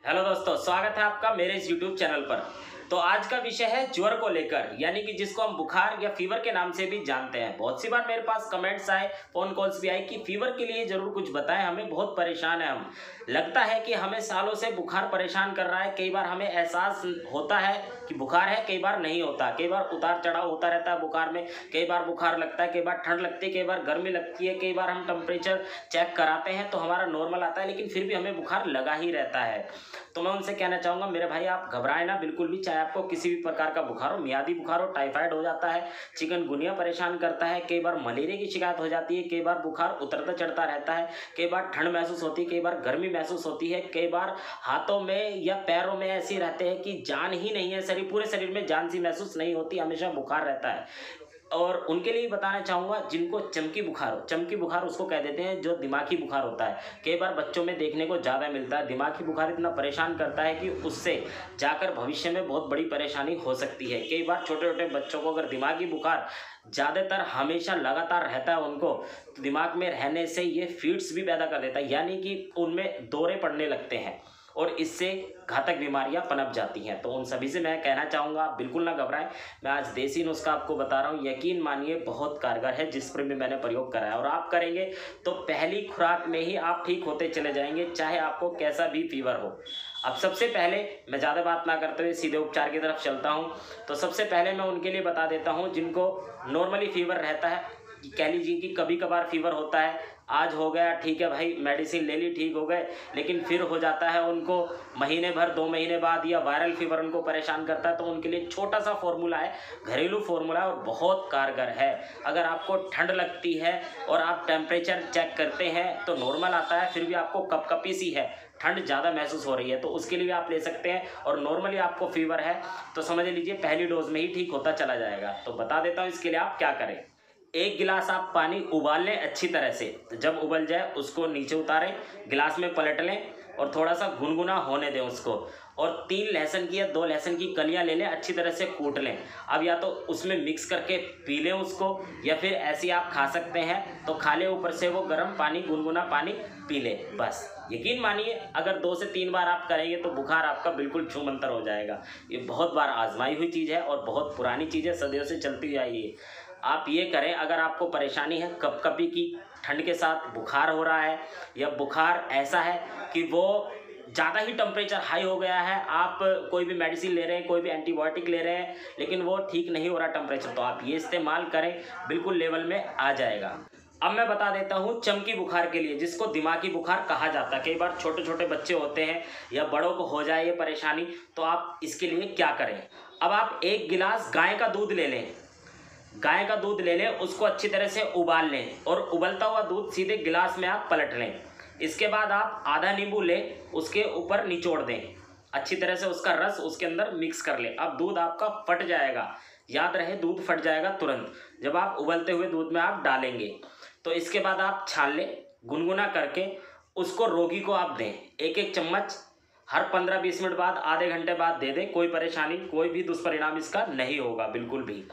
Hello दोस्तों, स्वागत है आपका मेरे इस यूट्यूब चैनल पर। तो आज का विषय है ज्वर को लेकर, यानी कि जिसको हम बुखार या फीवर के नाम से भी जानते हैं। बहुत सी बार मेरे पास कमेंट्स आए, फोन कॉल्स भी आए कि फीवर के लिए जरूर कुछ बताएं, हमें बहुत परेशान है हम। लगता है कि हमें सालों से बुखार परेशान कर रहा है। कई बार हमें एहसास होता है कि बुखार है, कई बार नहीं होता, कई बार उतार चढ़ाव होता रहता है बुखार में। कई बार बुखार लगता है, कई बार ठंड लगती है, कई बार गर्मी लगती है, कई बार हम टेम्परेचर चेक कराते हैं तो हमारा नॉर्मल आता है, लेकिन फिर भी हमें बुखार लगा ही रहता है। तो मैं उनसे कहना चाहूँगा, मेरे भाई आप घबराएं ना बिल्कुल भी। चाहे आपको किसी भी प्रकार का बुखार हो, मियादी बुखार हो, टाइफाइड हो जाता है, चिकनगुनिया परेशान करता है, कई बार मलेरिया की शिकायत हो जाती है, कई बार बुखार उतरता चढ़ता रहता है, कई बार ठंड महसूस होती है, कई बार गर्मी महसूस होती है, कई बार हाथों में या पैरों में ऐसे रहते हैं कि जान ही नहीं है, शरीर पूरे शरीर में जान सी महसूस नहीं होती, हमेशा बुखार रहता है। और उनके लिए बताना चाहूँगा जिनको चमकी बुखार हो। चमकी बुखार उसको कह देते हैं जो दिमागी बुखार होता है। कई बार बच्चों में देखने को ज़्यादा मिलता है। दिमागी बुखार इतना परेशान करता है कि उससे जाकर भविष्य में बहुत बड़ी परेशानी हो सकती है। कई बार छोटे छोटे बच्चों को अगर दिमागी बुखार ज़्यादातर हमेशा लगातार रहता है उनको, तो दिमाग में रहने से ये फीड्स भी पैदा कर देता है, यानी कि उनमें दौरे पड़ने लगते हैं और इससे घातक बीमारियां पनप जाती हैं। तो उन सभी से मैं कहना चाहूँगा, बिल्कुल ना घबराएं। मैं आज देसी नुस्खा आपको बता रहा हूँ, यकीन मानिए बहुत कारगर है, जिस पर भी मैंने प्रयोग करा है। और आप करेंगे तो पहली खुराक में ही आप ठीक होते चले जाएंगे, चाहे आपको कैसा भी फीवर हो। अब सबसे पहले मैं ज़्यादा बात ना करते हुए सीधे उपचार की तरफ चलता हूँ। तो सबसे पहले मैं उनके लिए बता देता हूँ जिनको नॉर्मली फीवर रहता है, कह लीजिए कि कभी कभार फीवर होता है, आज हो गया ठीक है भाई, मेडिसिन ले ली ठीक हो गए, लेकिन फिर हो जाता है उनको महीने भर 2 महीने बाद, या वायरल फीवर उनको परेशान करता है। तो उनके लिए छोटा सा फॉर्मूला है, घरेलू फॉर्मूला है और बहुत कारगर है। अगर आपको ठंड लगती है और आप टेम्परेचर चेक करते हैं तो नॉर्मल आता है, फिर भी आपको कपकपी सी है, ठंड ज़्यादा महसूस हो रही है, तो उसके लिए आप ले सकते हैं। और नॉर्मली आपको फीवर है तो समझ लीजिए पहली डोज में ही ठीक होता चला जाएगा। तो बता देता हूँ इसके लिए आप क्या करें। 1 गिलास आप पानी उबाल लें अच्छी तरह से। जब उबल जाए उसको नीचे उतारें, गिलास में पलट लें और थोड़ा सा गुनगुना होने दें उसको। और 3 लहसुन की या 2 लहसुन की कलियां ले लें, अच्छी तरह से कूट लें। अब या तो उसमें मिक्स करके पी लें उसको, या फिर ऐसे आप खा सकते हैं। तो खा लें, ऊपर से वो गर्म पानी, गुनगुना पानी पी लें बस। यकीन मानिए अगर 2 से 3 बार आप करेंगे तो बुखार आपका बिल्कुल छूमंतर हो जाएगा। ये बहुत बार आजमाई हुई चीज़ है और बहुत पुरानी चीज़ है, सदियों से चलती हुई आई है। आप ये करें, अगर आपको परेशानी है कपकपी की, ठंड के साथ बुखार हो रहा है, या बुखार ऐसा है कि वो ज़्यादा ही टेम्परेचर हाई हो गया है, आप कोई भी मेडिसिन ले रहे हैं, कोई भी एंटीबायोटिक ले रहे हैं, लेकिन वो ठीक नहीं हो रहा टेम्परेचर, तो आप ये इस्तेमाल करें, बिल्कुल लेवल में आ जाएगा। अब मैं बता देता हूँ चमकी बुखार के लिए, जिसको दिमागी बुखार कहा जाता है। कई बार छोटे छोटे बच्चे होते हैं या बड़ों को हो जाए ये परेशानी, तो आप इसके लिए क्या करें। अब आप 1 गिलास गाय का दूध ले लें, गाय का दूध ले लें, उसको अच्छी तरह से उबाल लें और उबलता हुआ दूध सीधे गिलास में आप पलट लें। इसके बाद आप आधा नींबू लें, उसके ऊपर निचोड़ दें, अच्छी तरह से उसका रस उसके अंदर मिक्स कर लें। अब दूध आपका फट जाएगा, याद रहे दूध फट जाएगा तुरंत जब आप उबलते हुए दूध में आप डालेंगे। तो इसके बाद आप छान लें, गुनगुना करके उसको रोगी को आप दें। 1-1 चम्मच हर 15-20 मिनट बाद, आधे घंटे बाद दे दें। कोई परेशानी, कोई भी दुष्परिणाम इसका नहीं होगा बिल्कुल भी।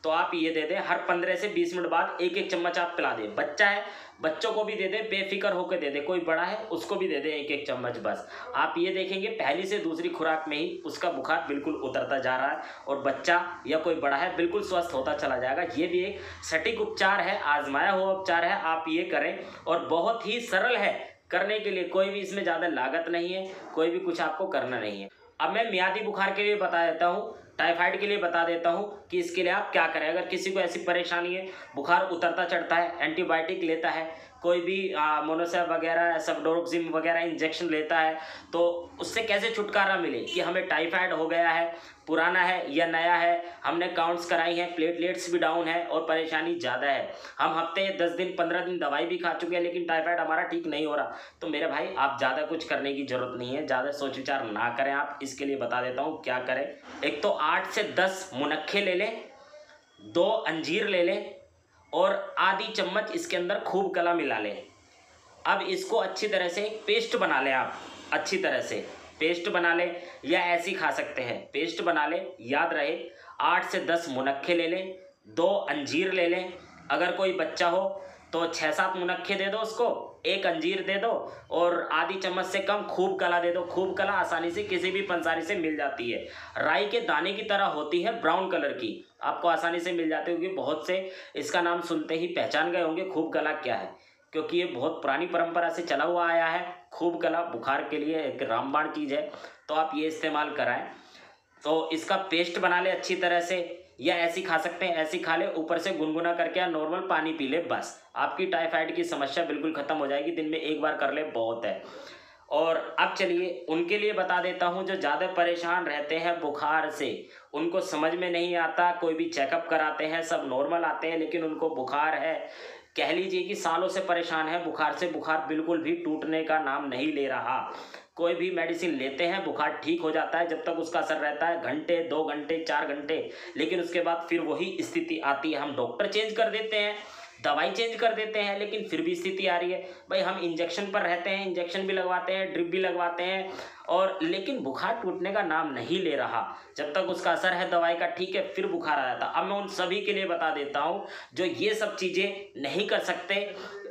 तो आप ये दे दें, हर 15 से 20 मिनट बाद 1-1 चम्मच आप पिला दें। बच्चा है, बच्चों को भी दे दें, बेफिक्र होकर दे दें। कोई बड़ा है उसको भी दे दें 1-1 चम्मच बस। आप ये देखेंगे पहली से दूसरी खुराक में ही उसका बुखार बिल्कुल उतरता जा रहा है और बच्चा या कोई बड़ा है बिल्कुल स्वस्थ होता चला जाएगा। ये भी एक सटीक उपचार है, आजमाया हुआ उपचार है, आप ये करें और बहुत ही सरल है करने के लिए। कोई भी इसमें ज़्यादा लागत नहीं है, कोई भी कुछ आपको करना नहीं है। अब मैं मियादी बुखार के लिए बता देता हूँ, टाइफाइड के लिए बता देता हूँ कि इसके लिए आप क्या करें। अगर किसी को ऐसी परेशानी है, बुखार उतरता चढ़ता है, एंटीबायोटिक लेता है, कोई भी मोनोसेफ वगैरह, सेफडोक्सिम वगैरह इंजेक्शन लेता है, तो उससे कैसे छुटकारा मिले कि हमें टाइफाइड हो गया है, पुराना है या नया है, हमने काउंट्स कराई हैं, प्लेटलेट्स भी डाउन है और परेशानी ज़्यादा है, हम हफ्ते 10 दिन 15 दिन दवाई भी खा चुके हैं लेकिन टाइफाइड हमारा ठीक नहीं हो रहा, तो मेरे भाई आप ज़्यादा कुछ करने की ज़रूरत नहीं है, ज़्यादा सोच विचार ना करें आप। इसके लिए बता देता हूँ क्या करें। एक तो 8 से 10 मुनक्खे ले लें, 2 अंजीर ले लें और आधी चम्मच इसके अंदर खूब कला मिला लें। अब इसको अच्छी तरह से पेस्ट बना लें, आप अच्छी तरह से पेस्ट बना लें, या ऐसे ही खा सकते हैं, पेस्ट बना लें। याद रहे 8 से 10 मुनक्खे ले लें, 2 अंजीर ले लें। अगर कोई बच्चा हो तो 6-7 मुनक्खे दे दो उसको, एक अंजीर दे दो और आधी चम्मच से कम खूब कला दे दो। खूब कला आसानी से किसी भी पंसारी से मिल जाती है, राई के दाने की तरह होती है, ब्राउन कलर की, आपको आसानी से मिल जाती होगी। बहुत से इसका नाम सुनते ही पहचान गए होंगे खूब कला क्या है, क्योंकि ये बहुत पुरानी परंपरा से चला हुआ आया है। खूब कला बुखार के लिए एक रामबाण चीज़ है, तो आप ये इस्तेमाल कराएं। तो इसका पेस्ट बना ले अच्छी तरह से, या ऐसी खा सकते हैं, ऐसी खा ले, ऊपर से गुनगुना करके या नॉर्मल पानी पी ले, बस आपकी टाइफाइड की समस्या बिल्कुल खत्म हो जाएगी। दिन में एक बार कर ले बहुत है। और अब चलिए उनके लिए बता देता हूँ जो ज़्यादा परेशान रहते हैं बुखार से, उनको समझ में नहीं आता, कोई भी चेकअप कराते हैं सब नॉर्मल आते हैं, लेकिन उनको बुखार है, कह लीजिए कि सालों से परेशान है बुखार से। बुखार बिल्कुल भी टूटने का नाम नहीं ले रहा। कोई भी मेडिसिन लेते हैं बुखार ठीक हो जाता है, जब तक उसका असर रहता है घंटे, 2 घंटे, 4 घंटे, लेकिन उसके बाद फिर वही स्थिति आती है। हम डॉक्टर चेंज कर देते हैं, दवाई चेंज कर देते हैं, लेकिन फिर भी स्थिति आ रही है। भाई हम इंजेक्शन पर रहते हैं, इंजेक्शन भी लगवाते हैं, ड्रिप भी लगवाते हैं, और लेकिन बुखार टूटने का नाम नहीं ले रहा। जब तक उसका असर है दवाई का ठीक है, फिर बुखार आ जाता। अब मैं उन सभी के लिए बता देता हूँ जो ये सब चीज़ें नहीं कर सकते,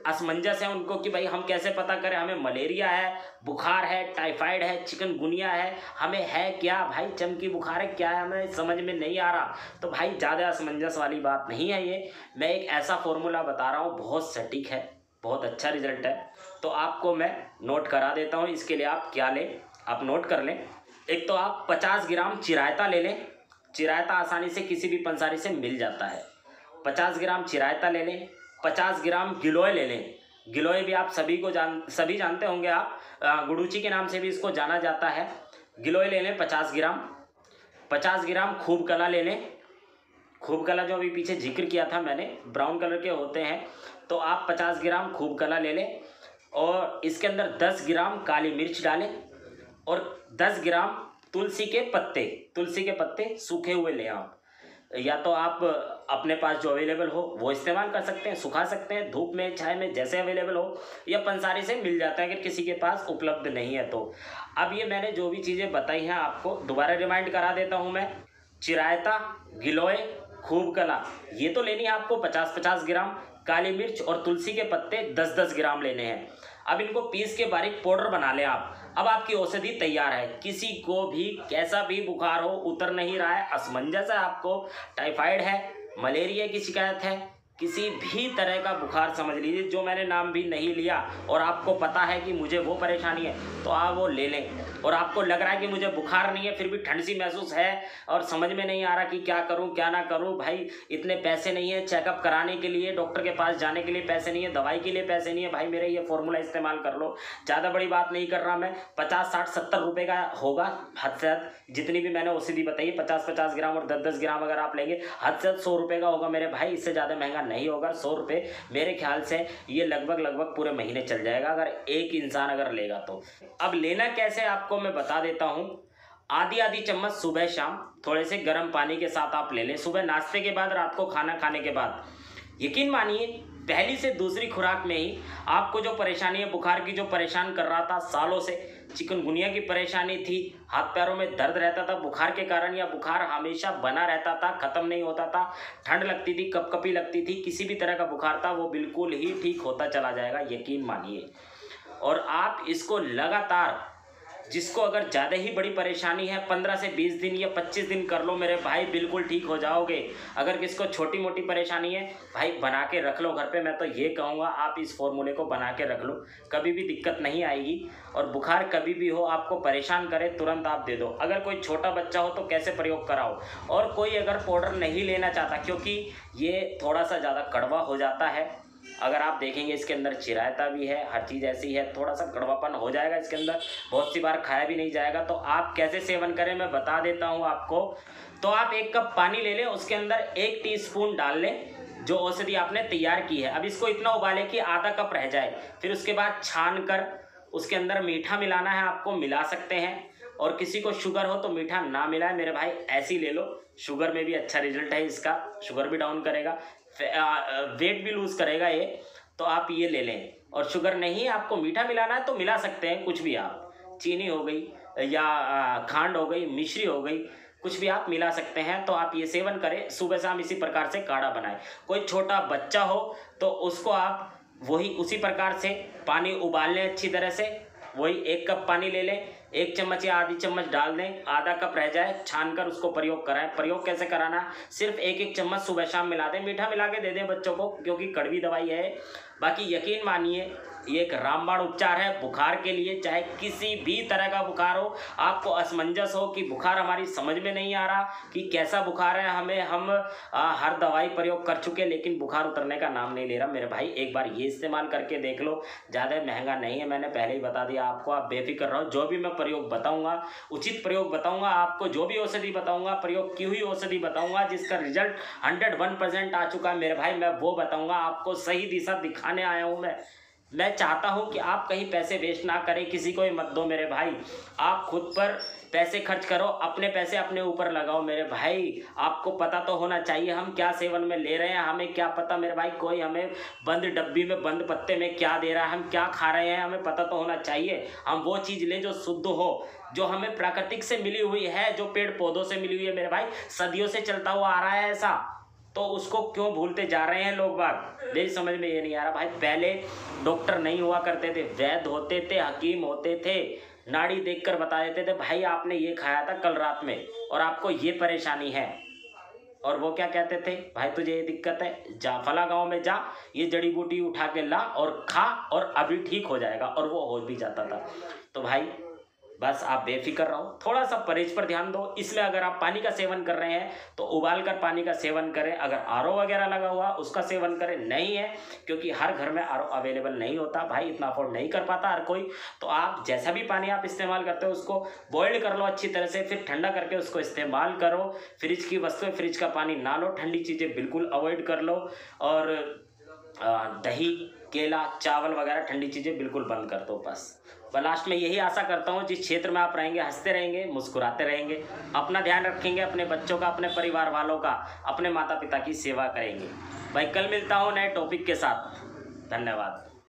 असमंजस है उनको कि भाई हम कैसे पता करें हमें मलेरिया है, बुखार है, टाइफाइड है, चिकनगुनिया है, हमें है क्या भाई, चमकी बुखार है, क्या है, हमें समझ में नहीं आ रहा। तो भाई ज़्यादा असमंजस वाली बात नहीं है ये, मैं एक ऐसा फॉर्मूला बता रहा हूँ, बहुत सटीक है, बहुत अच्छा रिजल्ट है। तो आपको मैं नोट करा देता हूँ। इसके लिए आप क्या लें, आप नोट कर लें। एक तो आप 50 ग्राम चिरायता ले लें। चिरायता आसानी से किसी भी पंसारी से मिल जाता है। 50 ग्राम चिरायता ले लें। 50 ग्राम गिलोय ले लें। गिलोय भी आप सभी जानते होंगे, आप गुड़ूची के नाम से भी इसको जाना जाता है। गिलोय ले लें 50 ग्राम। 50 ग्राम खूब कला ले लें। खूब कला जो अभी पीछे जिक्र किया था मैंने, ब्राउन कलर के होते हैं, तो आप 50 ग्राम खूब कला ले लें। और इसके अंदर 10 ग्राम काली मिर्च डालें और 10 ग्राम तुलसी के पत्ते सूखे हुए लें आप, या तो आप अपने पास जो अवेलेबल हो वो इस्तेमाल कर सकते हैं, सुखा सकते हैं धूप में, छाया में, जैसे अवेलेबल हो, या पंसारी से मिल जाता है अगर किसी के पास उपलब्ध नहीं है तो। अब ये मैंने जो भी चीज़ें बताई हैं आपको दोबारा रिमाइंड करा देता हूँ मैं। चिरायता, गिलोय, खूब कला, ये तो लेनी है आपको 50-50 ग्राम। काली मिर्च और तुलसी के पत्ते 10-10 ग्राम लेने हैं। अब इनको पीस के बारीक पाउडर बना लें आप। अब आपकी औषधि तैयार है। किसी को भी कैसा भी बुखार हो, उतर नहीं रहा है, असमंजस है आपको, टाइफाइड है, मलेरिया की शिकायत है, किसी भी तरह का बुखार समझ लीजिए, जो मैंने नाम भी नहीं लिया, और आपको पता है कि मुझे वो परेशानी है, तो आप वो ले लें। और आपको लग रहा है कि मुझे बुखार नहीं है, फिर भी ठंड सी महसूस है और समझ में नहीं आ रहा कि क्या करूं क्या ना करूं, भाई इतने पैसे नहीं है चेकअप कराने के लिए, डॉक्टर के पास जाने के लिए पैसे नहीं है, दवाई के लिए पैसे नहीं है, भाई मेरे ये फॉर्मूला इस्तेमाल कर लो। ज़्यादा बड़ी बात नहीं कर रहा मैं, 50, 60, 70 रुपये का होगा हद से हद। जितनी भी मैंने औषधि बताई 50-50 ग्राम और 10-10 ग्राम अगर आप लेंगे, हद से हद 100 रुपये का होगा मेरे भाई, इससे ज़्यादा महंगा नहीं होगा। 100 रुपये मेरे ख्याल से ये लगभग पूरे महीने चल जाएगा अगर एक इंसान अगर लेगा तो। अब लेना कैसे आपको मैं बता देता हूँ। आधी चम्मच सुबह शाम थोड़े से गर्म पानी के साथ आप ले लें, सुबह नाश्ते के बाद, रात को खाना खाने के बाद। यकीन मानिए पहली से दूसरी खुराक में ही आपको जो परेशानी है बुखार की, जो परेशान कर रहा था सालों से, चिकनगुनिया की परेशानी थी, हाथ पैरों में दर्द रहता था बुखार के कारण, या बुखार हमेशा बना रहता था, ख़त्म नहीं होता था, ठंड लगती थी, कपकपी लगती थी, किसी भी तरह का बुखार था, वो बिल्कुल ही ठीक होता चला जाएगा, यकीन मानिए। और आप इसको लगातार, जिसको अगर ज़्यादा ही बड़ी परेशानी है, 15 से 20 दिन या 25 दिन कर लो मेरे भाई, बिल्कुल ठीक हो जाओगे। अगर किसको छोटी मोटी परेशानी है भाई, बना के रख लो घर पे। मैं तो ये कहूँगा आप इस फॉर्मूले को बना के रख लो, कभी भी दिक्कत नहीं आएगी। और बुखार कभी भी हो, आपको परेशान करे, तुरंत आप दे दो। अगर कोई छोटा बच्चा हो तो कैसे प्रयोग कराओ। और कोई अगर पाउडर नहीं लेना चाहता, क्योंकि ये थोड़ा सा ज़्यादा कड़वा हो जाता है, अगर आप देखेंगे इसके अंदर चिरायता भी है, हर चीज़ ऐसी है, थोड़ा सा कड़वापन हो जाएगा इसके अंदर, बहुत सी बार खाया भी नहीं जाएगा। तो आप कैसे सेवन करें मैं बता देता हूँ आपको। तो आप 1 कप पानी ले लें, उसके अंदर 1 टीस्पून डाल लें जो औषधि आपने तैयार की है। अब इसको इतना उबालें कि आधा कप रह जाए, फिर उसके बाद छान कर उसके अंदर मीठा मिलाना है आपको, मिला सकते हैं। और किसी को शुगर हो तो मीठा ना मिलाए मेरे भाई, ऐसी ले लो, शुगर में भी अच्छा रिजल्ट है इसका, शुगर भी डाउन करेगा, वेट भी लूज़ करेगा ये, तो आप ये ले लें। और शुगर नहीं आपको मीठा मिलाना है तो मिला सकते हैं, कुछ भी आप, चीनी हो गई या खांड हो गई, मिश्री हो गई, कुछ भी आप मिला सकते हैं। तो आप ये सेवन करें, सुबह शाम इसी प्रकार से काढ़ा बनाएं। कोई छोटा बच्चा हो तो उसको आप वही उसी प्रकार से पानी उबाल लें अच्छी तरह से। वही 1 कप पानी ले लें, 1 चम्मच या आधी चम्मच डाल दें, आधा कप रह जाए छान कर उसको प्रयोग कराएं। प्रयोग कैसे कराना है, सिर्फ 1-1 चम्मच सुबह शाम मिला दें, मीठा मिला के दे दें बच्चों को, क्योंकि कड़वी दवाई है। बाकी यकीन मानिए ये एक रामबाण उपचार है बुखार के लिए। चाहे किसी भी तरह का बुखार हो, आपको असमंजस हो कि बुखार हमारी समझ में नहीं आ रहा कि कैसा बुखार है, हम हर दवाई प्रयोग कर चुके लेकिन बुखार उतरने का नाम नहीं ले रहा, मेरे भाई एक बार ये इस्तेमाल करके देख लो। ज़्यादा महंगा नहीं है, मैंने पहले ही बता दिया आपको, आप बेफिक्र रहो। जो भी मैं प्रयोग बताऊँगा उचित प्रयोग बताऊँगा आपको, जो भी औषधि बताऊँगा प्रयोग की हुई औषधि बताऊँगा जिसका रिजल्ट 101% आ चुका है मेरे भाई, मैं वो बताऊँगा आपको। सही दिशा दिखाने आया हूँ मैं चाहता हूं कि आप कहीं पैसे वेस्ट ना करें, किसी को ही मत दो मेरे भाई। आप खुद पर पैसे खर्च करो, अपने पैसे अपने ऊपर लगाओ मेरे भाई। आपको पता तो होना चाहिए हम क्या सेवन में ले रहे हैं, हमें क्या पता मेरे भाई कोई हमें बंद डब्बी में बंद पत्ते में क्या दे रहा है, हम क्या खा रहे हैं, हमें पता तो होना चाहिए। हम वो चीज़ लें जो शुद्ध हो, जो हमें प्राकृतिक से मिली हुई है, जो पेड़ पौधों से मिली हुई है मेरे भाई, सदियों से चलता हुआ आ रहा है ऐसा, तो उसको क्यों भूलते जा रहे हैं लोग बाग, मेरी समझ में ये नहीं आ रहा भाई। पहले डॉक्टर नहीं हुआ करते थे, वैद्य होते थे, हकीम होते थे, नाड़ी देखकर बता देते थे भाई आपने ये खाया था कल रात में और आपको ये परेशानी है। और वो क्या कहते थे, भाई तुझे ये दिक्कत है, जा फला गांव में जा, ये जड़ी बूटी उठा के ला और खा और अभी ठीक हो जाएगा, और वो हो भी जाता था। तो भाई बस आप बेफिक्र रहो, थोड़ा सा परहेज पर ध्यान दो। इसमें अगर आप पानी का सेवन कर रहे हैं तो उबाल कर पानी का सेवन करें, अगर आरओ वगैरह लगा हुआ उसका सेवन करें, नहीं है क्योंकि हर घर में आरओ अवेलेबल नहीं होता भाई, इतना अफोर्ड नहीं कर पाता हर कोई। तो आप जैसा भी पानी आप इस्तेमाल करते हो उसको बॉइल्ड कर लो अच्छी तरह से, फिर ठंडा करके उसको इस्तेमाल करो। फ्रिज की वस्तुएं, फ्रिज का पानी ना लो, ठंडी चीज़ें बिल्कुल अवॉइड कर लो, और दही, केला, चावल वगैरह ठंडी चीज़ें बिल्कुल बंद कर दो। बस लास्ट में यही आशा करता हूँ जिस क्षेत्र में आप रहेंगे हंसते रहेंगे, मुस्कुराते रहेंगे, अपना ध्यान रखेंगे, अपने बच्चों का, अपने परिवार वालों का, अपने माता पिता की सेवा करेंगे। भाई कल मिलता हूँ नए टॉपिक के साथ, धन्यवाद।